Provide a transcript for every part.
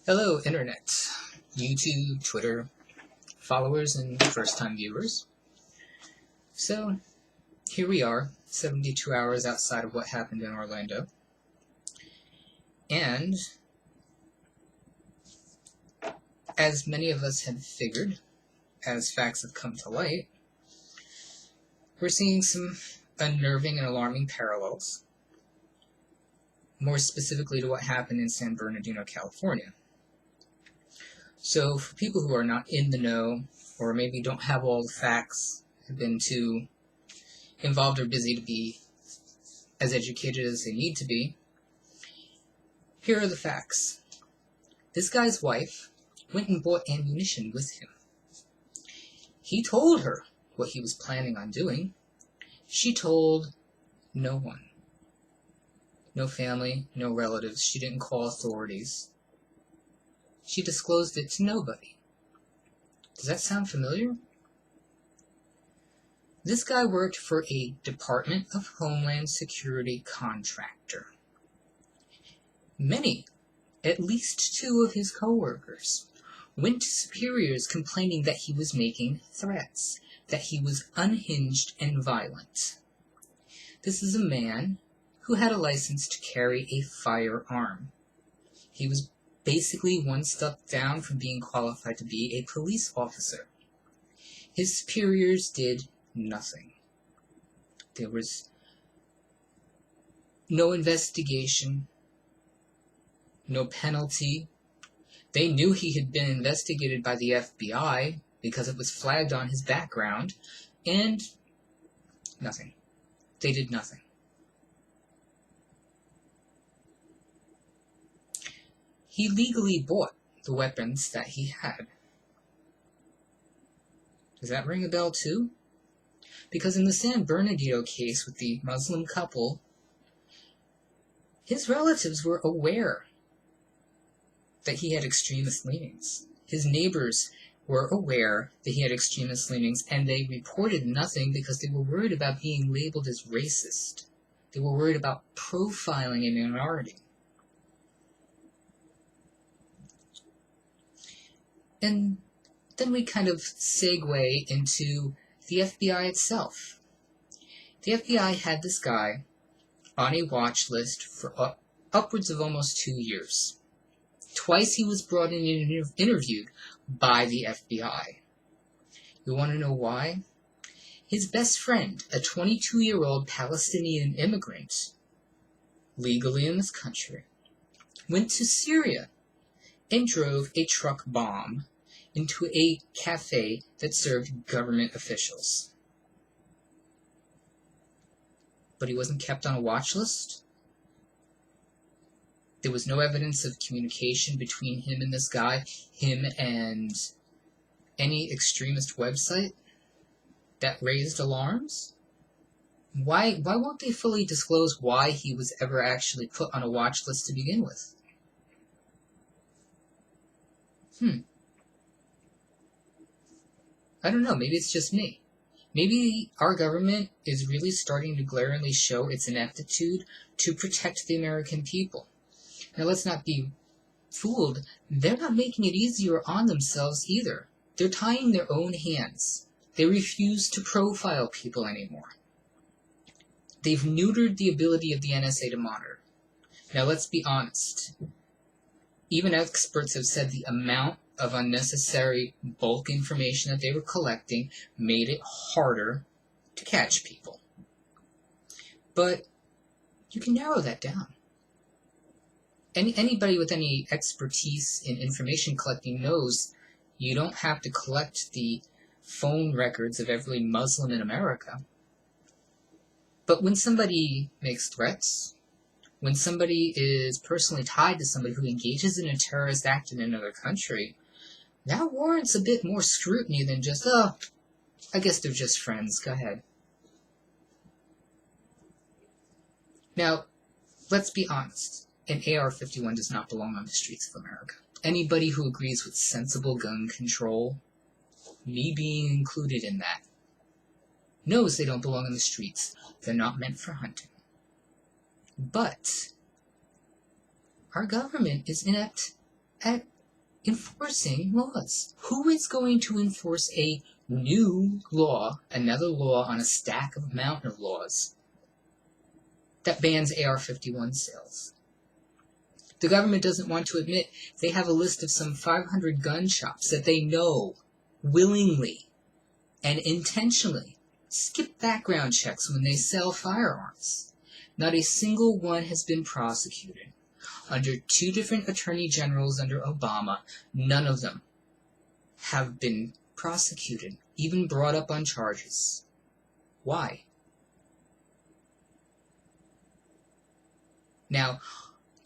Hello, Internet, YouTube, Twitter, followers, and first-time viewers. So, here we are, 72 hours outside of what happened in Orlando. And, as many of us had figured, as facts have come to light, we're seeing some unnerving and alarming parallels, more specifically to what happened in San Bernardino, California. So, for people who are not in the know, or maybe don't have all the facts, have been too involved or busy to be as educated as they need to be, here are the facts. This guy's wife went and bought ammunition with him. He told her what he was planning on doing. She told no one. No family, no relatives. She didn't call authorities. She disclosed it to nobody. Does that sound familiar? This guy worked for a Department of Homeland Security contractor. Many, at least 2 of his co-workers, went to superiors complaining that he was making threats, that he was unhinged and violent. This is a man who had a license to carry a firearm. He was basically one step down from being qualified to be a police officer. His superiors did nothing. There was no investigation, no penalty. They knew he had been investigated by the FBI because it was flagged on his background, and nothing. They did nothing. He legally bought the weapons that he had. Does that ring a bell too? Because in the San Bernardino case with the Muslim couple, his relatives were aware that he had extremist leanings. His neighbors were aware that he had extremist leanings, and they reported nothing because they were worried about being labeled as racist. They were worried about profiling a minority. And then we kind of segue into the FBI itself. The FBI had this guy on a watch list for upwards of almost 2 years. Twice he was brought in and interviewed by the FBI. You want to know why? His best friend, a 22-year-old Palestinian immigrant, legally in this country, went to Syria and drove a truck bomb into a cafe that served government officials. But he wasn't kept on a watch list. There was no evidence of communication between him and this guy, him and any extremist website that raised alarms. Why won't they fully disclose why he was ever actually put on a watch list to begin with? I don't know, maybe it's just me. Maybe our government is really starting to glaringly show its ineptitude to protect the American people. Now, let's not be fooled. They're not making it easier on themselves either. They're tying their own hands. They refuse to profile people anymore. They've neutered the ability of the NSA to monitor. Now, let's be honest. Even experts have said the amount of unnecessary bulk information that they were collecting made it harder to catch people. But you can narrow that down. Anybody with any expertise in information collecting knows you don't have to collect the phone records of every Muslim in America. But when somebody makes threats, when somebody is personally tied to somebody who engages in a terrorist act in another country, that warrants a bit more scrutiny than just, I guess they're just friends, go ahead. Now, let's be honest. An AR-51 does not belong on the streets of America. Anybody who agrees with sensible gun control, me being included in that, knows they don't belong in the streets. They're not meant for hunting. But our government is inept at enforcing laws. Who is going to enforce a new law, another law on a stack of a mountain of laws that bans AR-51 sales? The government doesn't want to admit they have a list of some 500 gun shops that they know willingly and intentionally skip background checks when they sell firearms. Not a single one has been prosecuted. Under 2 different attorney generals under Obama, none of them have been prosecuted, even brought up on charges. Why? Now,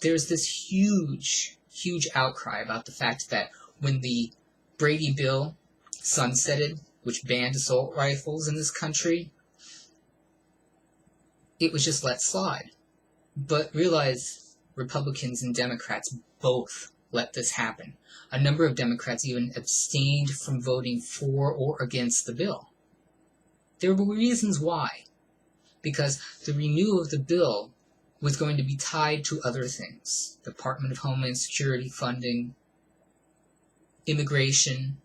there's this huge, huge outcry about the fact that when the Brady bill sunsetted, which banned assault rifles in this country, it was just let slide. But realize Republicans and Democrats both let this happen. A number of Democrats even abstained from voting for or against the bill. There were reasons why. Because the renewal of the bill was going to be tied to other things. Department of Homeland Security funding, immigration.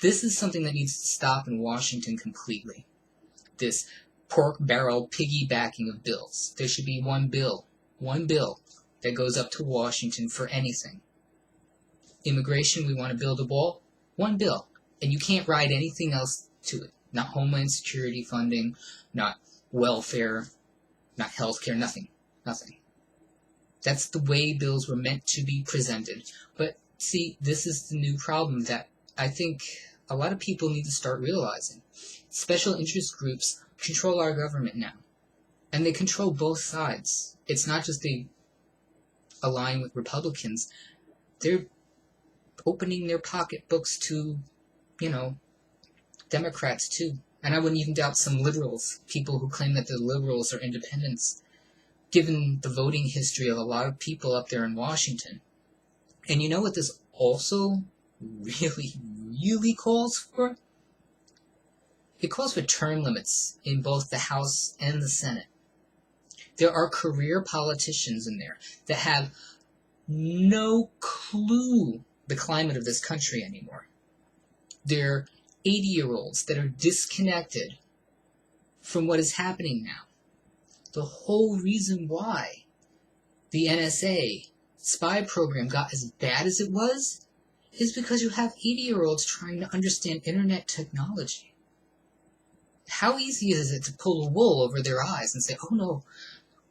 This is something that needs to stop in Washington completely. This pork barrel piggybacking of bills. There should be one bill that goes up to Washington for anything. Immigration, we want to build a wall, one bill. And you can't write anything else to it. Not Homeland Security funding, not welfare, not healthcare, nothing. That's the way bills were meant to be presented. But see, this is the new problem that I think a lot of people need to start realizing. Special interest groups control our government now. And they control both sides. It's not just they align with Republicans. They're opening their pocketbooks to, Democrats too. And I wouldn't even doubt some liberals, people who claim that the liberals are independents, given the voting history of a lot of people up there in Washington. And you know what this also really, really calls for? It calls for term limits in both the House and the Senate. There are career politicians in there that have no clue the climate of this country anymore. They're 80-year-olds that are disconnected from what is happening now. The whole reason why the NSA spy program got as bad as it was is because you have 80-year-olds trying to understand internet technology. How easy is it to pull a wool over their eyes and say, oh no,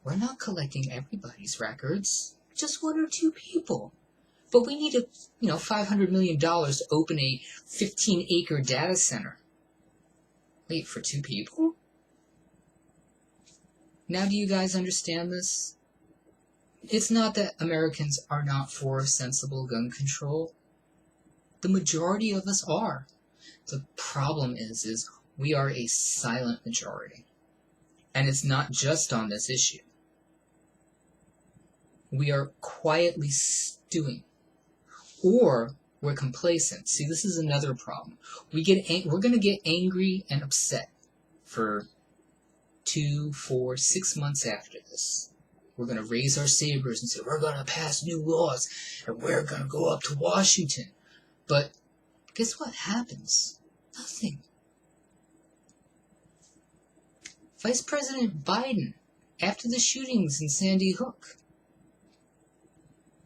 we're not collecting everybody's records, just 1 or 2 people. But we need $500 million to open a 15-acre data center. Wait, for 2 people? Now do you guys understand this? It's not that Americans are not for sensible gun control. The majority of us are. The problem is we are a silent majority. And it's not just on this issue. We are quietly stewing. Or we're complacent. See, this is another problem. We're going to get angry and upset for 2, 4, 6 months after this. We're going to raise our sabers and say, we're going to pass new laws, and we're going to go up to Washington. But guess what happens? Nothing. Vice President Biden, after the shootings in Sandy Hook,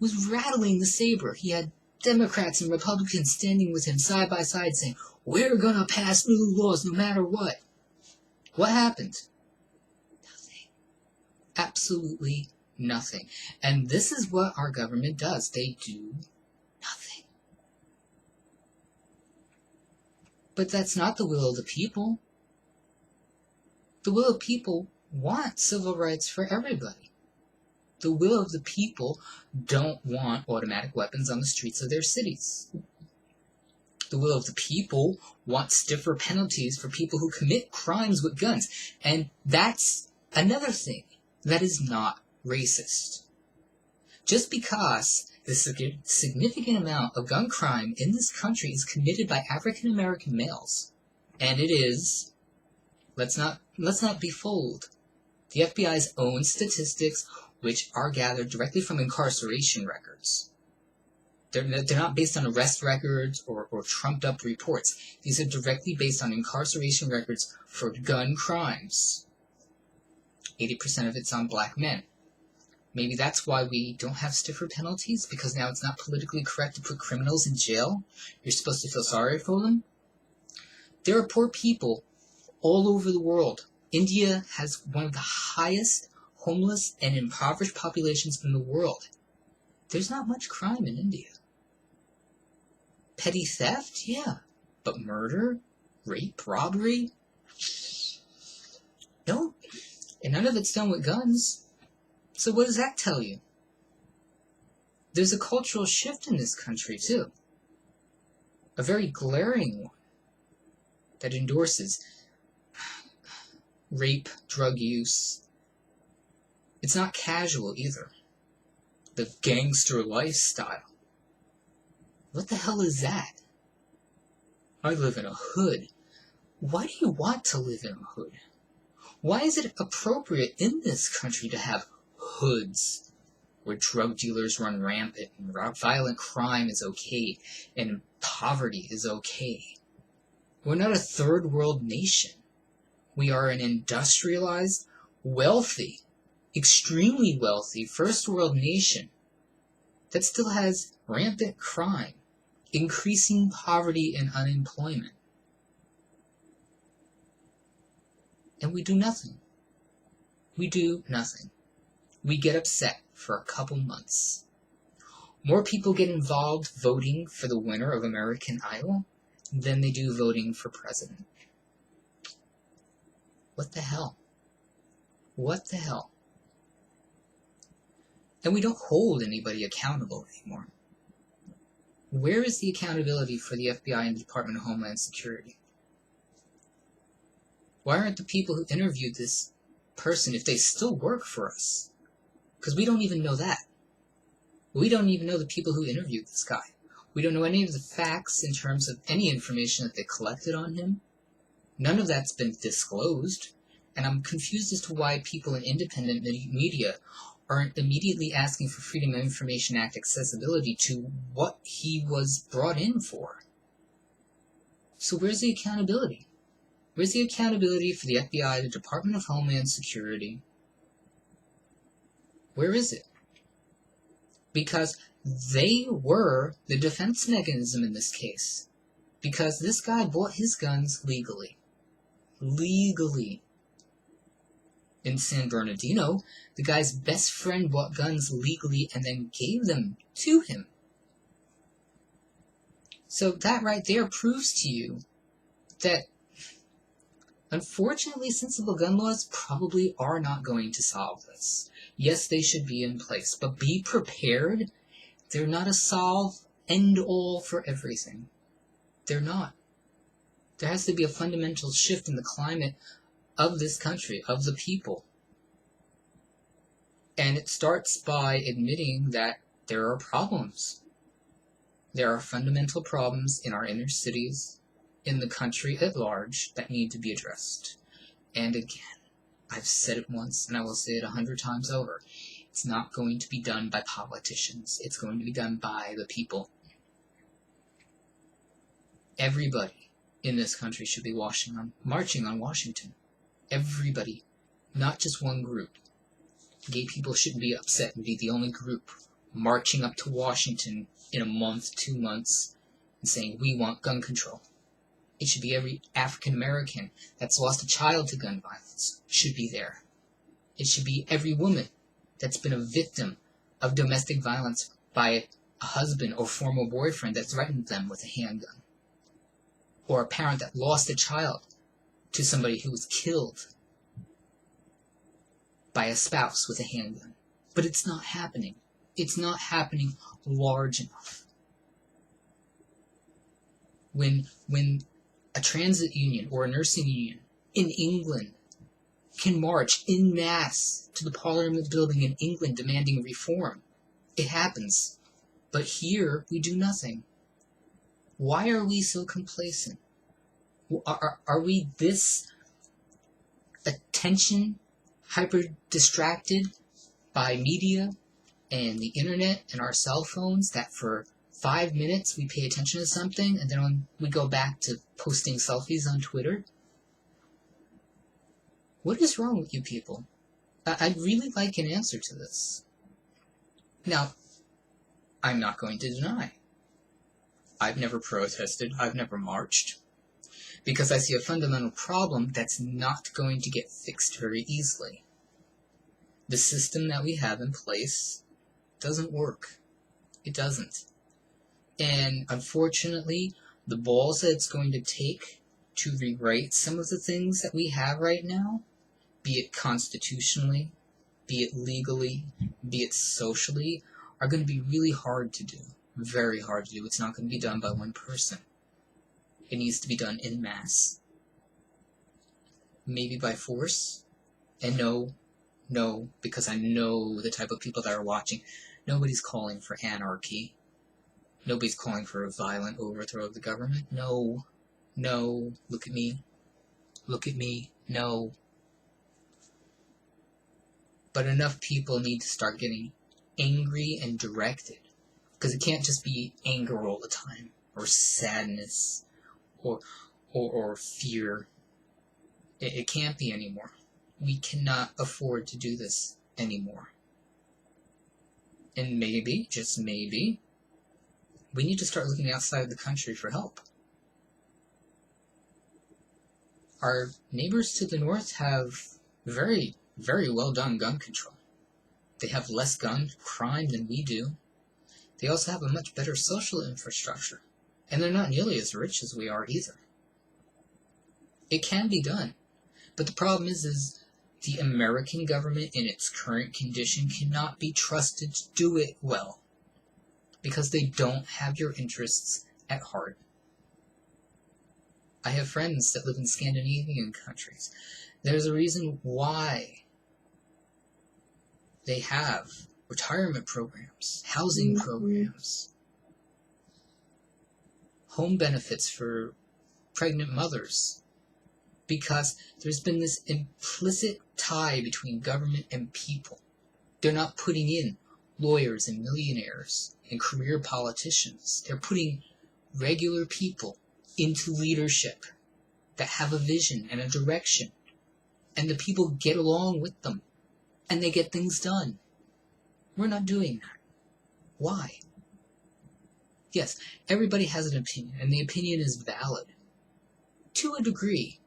was rattling the saber. He had Democrats and Republicans standing with him side by side saying, we're going to pass new laws no matter what. What happened? Nothing. Absolutely nothing. And this is what our government does. They do nothing. But that's not the will of the people. The will of the people want civil rights for everybody. The will of the people don't want automatic weapons on the streets of their cities. The will of the people want stiffer penalties for people who commit crimes with guns. And that's another thing that is not racist. Just because the significant amount of gun crime in this country is committed by African American males, and it is, let's not be fooled. The FBI's own statistics, which are gathered directly from incarceration records, They're not based on arrest records or trumped up reports. These are directly based on incarceration records for gun crimes. 80% of it's on black men. Maybe that's why we don't have stiffer penalties, because now it's not politically correct to put criminals in jail. You're supposed to feel sorry for them. There are poor people all over the world. India has one of the highest homeless and impoverished populations in the world. There's not much crime in India. Petty theft? Yeah. But murder? Rape? Robbery? No. And none of it's done with guns. So what does that tell you? There's a cultural shift in this country, too. A very glaring one that endorses rape, drug use. It's not casual either. The gangster lifestyle. What the hell is that? I live in a hood. Why do you want to live in a hood? Why is it appropriate in this country to have hoods where drug dealers run rampant and violent crime is okay and poverty is okay? We're not a third world nation. We are an industrialized, wealthy, extremely wealthy first world nation that still has rampant crime, increasing poverty and unemployment. And we do nothing. We do nothing. We get upset for a couple months. More people get involved voting for the winner of American Idol than they do voting for president. What the hell? What the hell? And we don't hold anybody accountable anymore. Where is the accountability for the FBI and the Department of Homeland Security? Why aren't the people who interviewed this person, if they still work for us? Because we don't even know that. We don't even know the people who interviewed this guy. We don't know any of the facts in terms of any information that they collected on him. None of that's been disclosed. And I'm confused as to why people in independent media aren't immediately asking for Freedom of Information Act accessibility to what he was brought in for. So where's the accountability? Where's the accountability for the FBI, the Department of Homeland Security? Where is it? Because they were the defense mechanism in this case. Because this guy bought his guns legally. Legally. In San Bernardino, the guy's best friend bought guns legally and then gave them to him. So that right there proves to you that, unfortunately, sensible gun laws probably are not going to solve this. Yes, they should be in place, but be prepared. They're not a solve, end-all for everything. They're not. There has to be a fundamental shift in the climate of this country, of the people. And it starts by admitting that there are problems. There are fundamental problems in our inner cities, in the country at large, that need to be addressed. And again, I've said it once and I will say it 100 times over. It's not going to be done by politicians. It's going to be done by the people. Everybody in this country should be marching on Washington. Everybody, not just one group. Gay people shouldn't be upset and be the only group marching up to Washington in a month, 2 months, and saying, we want gun control. It should be every African American that's lost a child to gun violence should be there. It should be every woman that's been a victim of domestic violence by a husband or former boyfriend that threatened them with a handgun. Or a parent that lost a child to somebody who was killed by a spouse with a handgun. But it's not happening. It's not happening large enough. When a transit union or a nursing union in England can march en masse to the Parliament building in England demanding reform, it happens. But here, we do nothing. Why are we so complacent? Are we this attention hyper-distracted by media and the internet and our cell phones that for 5 minutes we pay attention to something, and then when we go back to posting selfies on Twitter? What is wrong with you people? I'd really like an answer to this. Now, I'm not going to deny. I've never protested, I've never marched, because I see a fundamental problem that's not going to get fixed very easily. The system that we have in place doesn't work. It doesn't. And unfortunately, the balls that it's going to take to rewrite some of the things that we have right now, be it constitutionally, be it legally, be it socially, are going to be really hard to do. Very hard to do. It's not going to be done by one person. It needs to be done en masse. Maybe by force. And no, because I know the type of people that are watching. Nobody's calling for anarchy. Nobody's calling for a violent overthrow of the government. No, look at me. Look at me. No. But enough people need to start getting angry and directed. Because it can't just be anger all the time, or sadness, or fear. It can't be anymore. We cannot afford to do this anymore. And maybe, just maybe, we need to start looking outside the country for help. Our neighbors to the north have very, very well done gun control. They have less gun crime than we do. They also have a much better social infrastructure. And they're not nearly as rich as we are either. It can be done. But the problem is the American government in its current condition cannot be trusted to do it well. Because they don't have your interests at heart. I have friends that live in Scandinavian countries. There's a reason why they have retirement programs, housing programs, home benefits for pregnant mothers, because there's been this implicit tie between government and people. They're not putting in lawyers and millionaires and career politicians. They're putting regular people into leadership that have a vision and a direction, and the people get along with them, and they get things done. We're not doing that. Why? Yes, everybody has an opinion, and the opinion is valid. To a degree.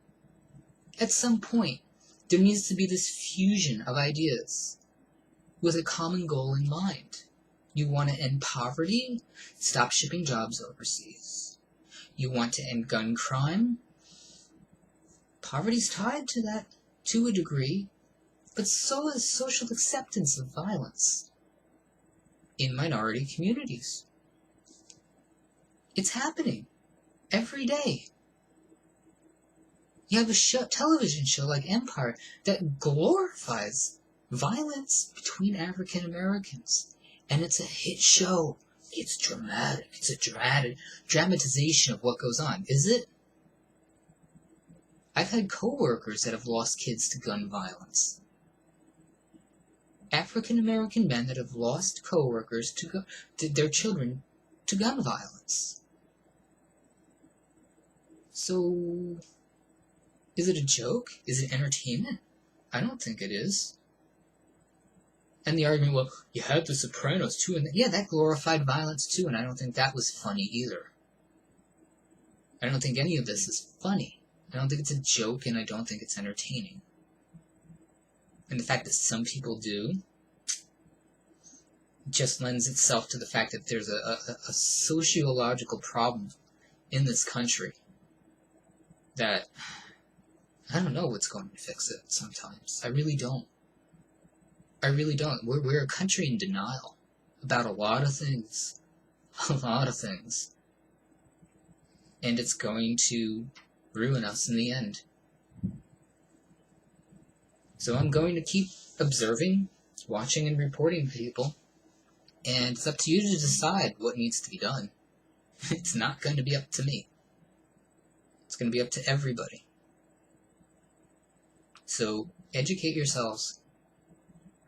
At some point, there needs to be this fusion of ideas with a common goal in mind. You want to end poverty? Stop shipping jobs overseas. You want to end gun crime? Poverty's tied to that, to a degree, but so is social acceptance of violence in minority communities. It's happening every day. You have a television show like Empire that glorifies violence between African Americans. And it's a hit show. It's dramatic. It's a dramatization of what goes on. Is it? I've had coworkers that have lost kids to gun violence. African American men that have lost coworkers to their children to gun violence. So, is it a joke? Is it entertainment? I don't think it is. And the argument, well, you had The Sopranos too, and yeah, that glorified violence too, and I don't think that was funny either. I don't think any of this is funny. I don't think it's a joke, and I don't think it's entertaining. And the fact that some people do just lends itself to the fact that there's a sociological problem in this country that I don't know what's going to fix it sometimes. I really don't. I really don't. We're a country in denial about a lot of things. A lot of things. And it's going to ruin us in the end. So I'm going to keep observing, watching, and reporting people. And it's up to you to decide what needs to be done. It's not going to be up to me. It's going to be up to everybody. So educate yourselves.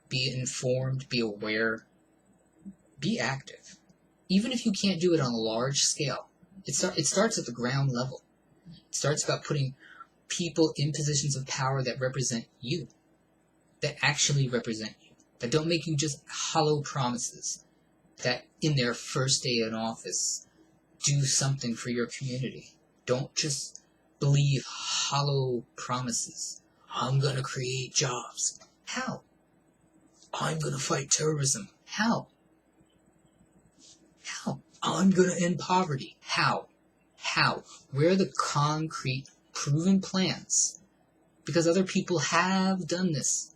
Be informed, be aware, be active. even if you can't do it on a large scale, it starts at the ground level. It starts about putting people in positions of power that represent you, that actually represent you, that don't make you just hollow promises, that in their first day in office do something for your community. Don't just believe hollow promises. I'm going to create jobs. How? I'm going to fight terrorism. How? How? I'm going to end poverty. How? How? Where are the concrete, proven plans? Because other people have done this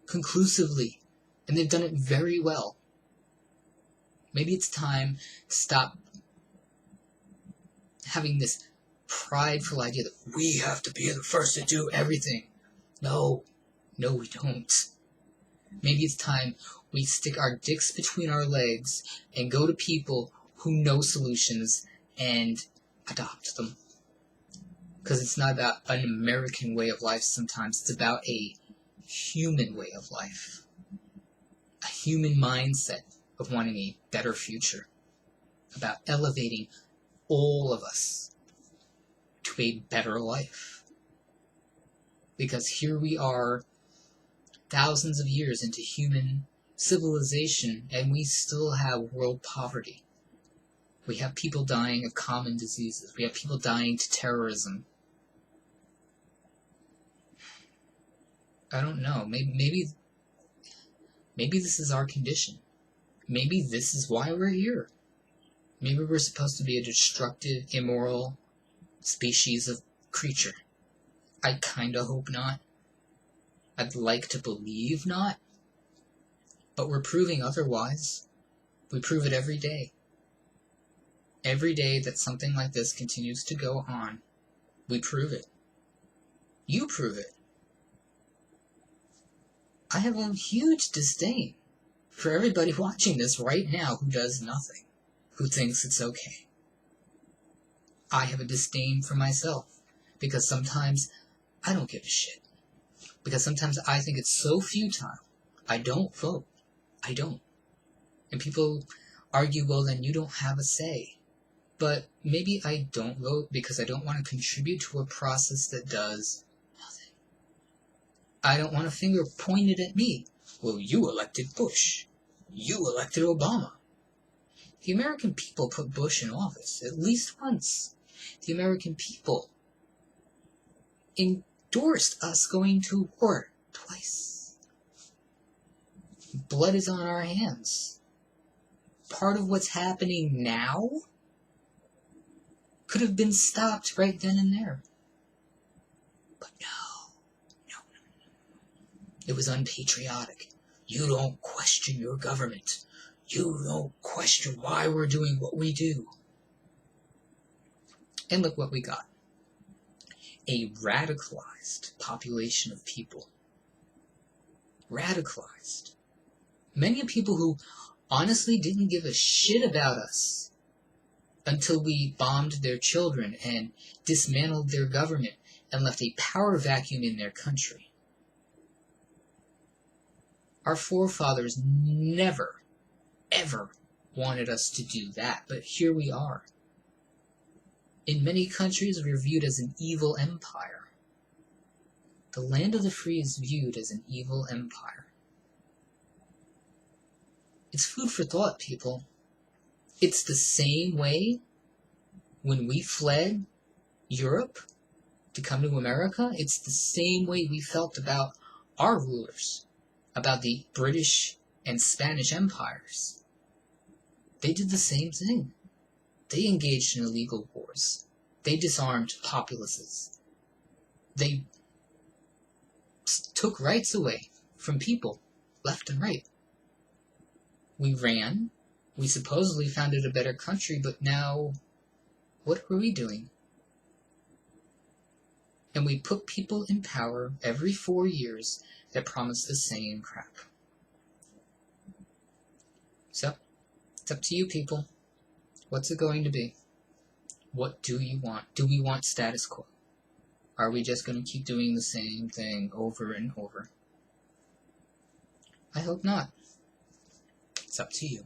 conclusively, and they've done it very well. Maybe it's time to stop having this prideful idea that we have to be the first to do everything. No, we don't. Maybe it's time we stick our dicks between our legs and go to people who know solutions and adopt them. Because it's not about an American way of life sometimes. It's about a human way of life. A human mindset of wanting a better future. About elevating all of us to a better life. Because here we are, thousands of years into human civilization, and we still have world poverty. We have people dying of common diseases. We have people dying to terrorism. I don't know. Maybe this is our condition. Maybe this is why we're here. Maybe we're supposed to be a destructive, immoral species of creature. I kinda hope not. I'd like to believe not. But we're proving otherwise. We prove it every day. Every day that something like this continues to go on, we prove it. You prove it. I have a huge disdain for everybody watching this right now who does nothing, who thinks it's okay. I have a disdain for myself, because sometimes I don't give a shit. Because sometimes I think it's so futile. I don't vote. I don't. And people argue, well, then you don't have a say. But maybe I don't vote because I don't want to contribute to a process that does nothing. I don't want a finger pointed at me. Well, you elected Bush. You elected Obama. The American people put Bush in office at least once. The American people endorsed us going to war twice. Blood is on our hands. Part of what's happening now could have been stopped right then and there. But no. It was unpatriotic. You don't question your government. You don't question why we're doing what we do. And look what we got. A radicalized population of people. Radicalized. Many people who honestly didn't give a shit about us until we bombed their children and dismantled their government and left a power vacuum in their country. Our forefathers never, ever wanted us to do that, but here we are. In many countries, we're viewed as an evil empire. The land of the free is viewed as an evil empire. It's food for thought, people. It's the same way when we fled Europe to come to America. It's the same way we felt about our rulers, about the British and Spanish empires. They did the same thing. They engaged in illegal wars. They disarmed populaces. They took rights away from people, left and right. We ran. We supposedly founded a better country, but now, what were we doing? And we put people in power every 4 years that promise the same crap. So, it's up to you people. What's it going to be? What do you want? Do we want status quo? Are we just going to keep doing the same thing over and over? I hope not. It's up to you.